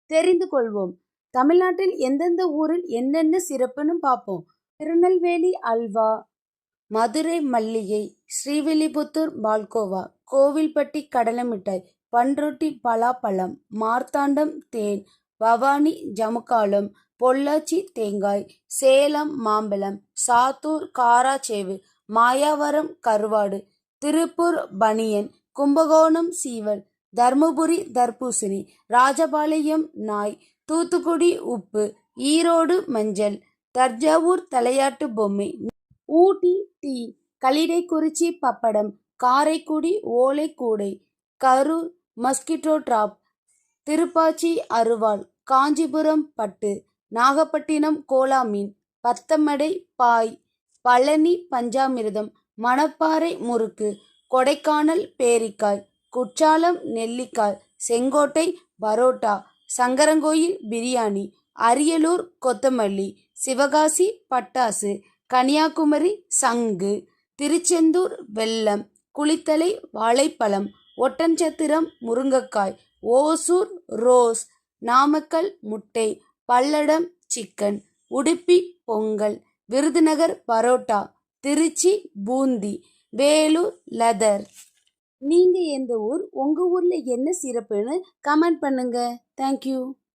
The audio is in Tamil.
தெரிந்து கொள்வோம். தமிழ்நாட்டில் எந்தெந்த ஊரில் என்னென்ன சிறப்புன்னு பார்ப்போம். திருநெல்வேலி அல்வா, மதுரை மல்லிகை, ஸ்ரீவில்லிபுத்தூர் பால்கோவா, கோவில்பட்டி கடலை மிட்டாய், பண்ருட்டி பலாப்பழம், மார்த்தாண்டம் தேன், பவானி ஜமுக்காலம், பொள்ளாச்சி தேங்காய், சேலம் மாம்பழம், சாத்தூர் காராச்சேவு, மாயாவரம் கருவாடு, திருப்பூர் பனியன், கும்பகோணம் சீவல், தர்மபுரி தர்பூசணி, ராஜபாளையம் நாய், தூத்துக்குடி உப்பு, ஈரோடு மஞ்சள், தர்ஜாவூர் தலையாட்டு பொம்மை, ஊட்டி டீ, களிடைக்குறிச்சி பப்படம், காரைக்குடி ஓலை கூடை, கரூர் மஸ்கிட்டோ டிராப், திருப்பாச்சி அருவாள், காஞ்சிபுரம் பட்டு, நாகப்பட்டினம் கோலா மீன், பத்தமடை பாய், பழனி பஞ்சாமிர்தம், மணப்பாறை முறுக்கு, கொடைக்கானல் பேரிக்காய், குற்றாலம் நெல்லிக்காய், செங்கோட்டை பரோட்டா, சங்கரங்கோயில் பிரியாணி, அரியலூர் கொத்தமல்லி, சிவகாசி பட்டாசு, கன்னியாகுமரி சங்கு, திருச்செந்தூர் வெல்லம், குளித்தலை வாழைப்பழம், ஒட்டன்சத்திரம் முருங்கைக்காய், ஓசூர் ரோஸ், நாமக்கல் முட்டை, பல்லடம் சிக்கன், உடுப்பி பொங்கல், விருதுநகர் பரோட்டா, திருச்சி பூந்தி, வேலூர் லெதர். நீங்க எந்த ஊர்? உங்க ஊர்ல என்ன சிறப்புன்னு கமெண்ட் பண்ணுங்க. தேங்க்யூ.